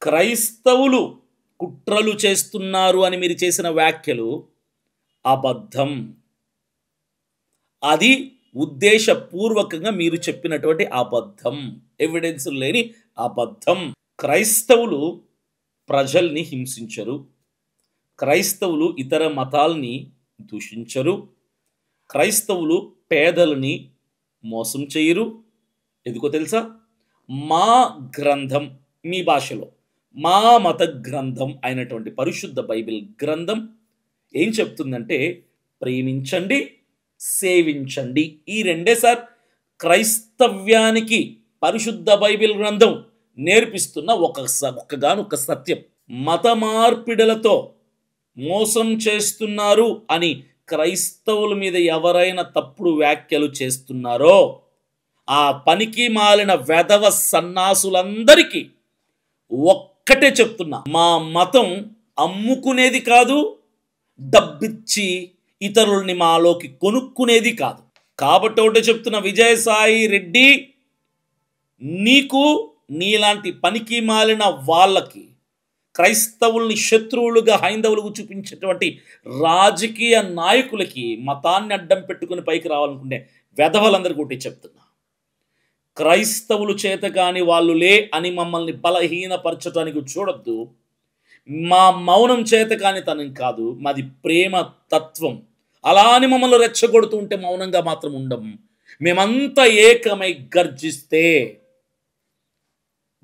క్రైస్తవులు కుట్రలు చేస్తున్నారు అని మీరు చేసిన వ్యాఖ్యలు అబద్ధం. అది ఉద్దేశపూర్వకంగా మీరు చెప్పినటువంటి అబద్ధం, ఎవిడెన్స్ లేని అబద్ధం. క్రైస్తవులు ప్రజల్ని హింసించరు, క్రైస్తవులు ఇతర మతాల్ని దూషించరు, క్రైస్తవులు పేదలని మోసం చేయరు. ఎందుకో తెలుసా? మా గ్రంథం, మీ భాషలో మా మత గ్రంథం అయినటువంటి పరిశుద్ధ బైబిల్ గ్రంథం ఏం చెప్తుందంటే, ప్రేమించండి, సేవించండి. ఈ రెండే సార్ క్రైస్తవ్యానికి పరిశుద్ధ బైబిల్ గ్రంథం నేర్పిస్తున్న ఒక్కగానొక్క సత్యం. మత మార్పిడులతో మోసం చేస్తున్నారు అని క్రైస్తవుల మీద ఎవరైనా తప్పుడు వ్యాఖ్యలు చేస్తున్నారో ఆ పనికి మాలిన వెధవ సన్నాసులందరికీ ఒక్కటే చెప్తున్నా, మా మతం అమ్ముకునేది కాదు, డబ్బిచ్చి ఇతరుల్ని మాలోకి కొనుక్కునేది కాదు. కాబట్టి ఒకటే చెప్తున్నా, విజయసాయి రెడ్డి, నీకు నీలాంటి పనికి మాలిన వాళ్ళకి, క్రైస్తవుల్ని శత్రువులుగా హైందవులకు చూపించేటువంటి రాజకీయ నాయకులకి, మతాన్ని అడ్డం పెట్టుకుని పైకి రావాలనుకునే వెధవలందరికీ ఒకటి చెప్తున్నా, క్రైస్తవులు చేతగాని వాళ్ళు లే అని మమ్మల్ని బలహీనపరచడానికి చూడొద్దు. మా మౌనం చేతకాని తనం కాదు, మాది ప్రేమ తత్వం. అలా అని మమ్మల్ని రెచ్చగొడుతూ ఉంటే మౌనంగా మాత్రం ఉండం. మేమంతా ఏకమై గర్జిస్తే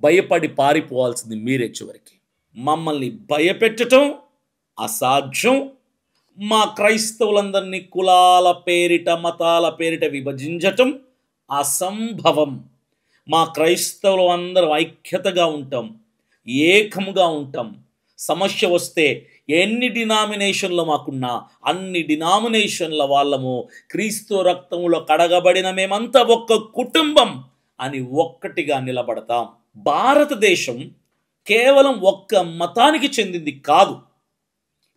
భయపడి పారిపోవాల్సింది మీరే. చివరికి మమ్మల్ని భయపెట్టడం అసాధ్యం. మా క్రైస్తవులందరినీ కులాల పేరిట, మతాల పేరిట విభజించటం అసంభవం. మా క్రైస్తవులు అందరం ఐక్యతగా ఉంటాం, ఏకముగా ఉంటాం. సమస్య వస్తే ఎన్ని డినామినేషన్లు మాకున్నా అన్ని డినామినేషన్ల వాళ్ళము, క్రీస్తు రక్తములో కడగబడిన మేమంతా ఒక్క కుటుంబం అని ఒక్కటిగా నిలబడతాం. భారతదేశం కేవలం ఒక్క మతానికి చెందింది కాదు.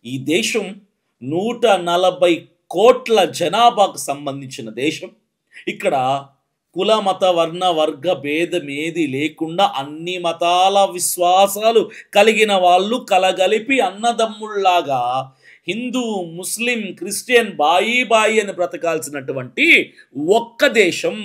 ఈ దేశం 140 కోట్ల జనాభాకు సంబంధించిన దేశం. ఇక్కడ కుల మత వర్ణ వర్గ భేదమేది లేకుండా అన్ని మతాల విశ్వాసాలు కలిగిన వాళ్ళు కలగలిపి అన్నదమ్ముళ్లాగా హిందూ, ముస్లిం, క్రిస్టియన్ బాయి బాయి అని బ్రతకాల్సినటువంటి ఒక్క దేశం.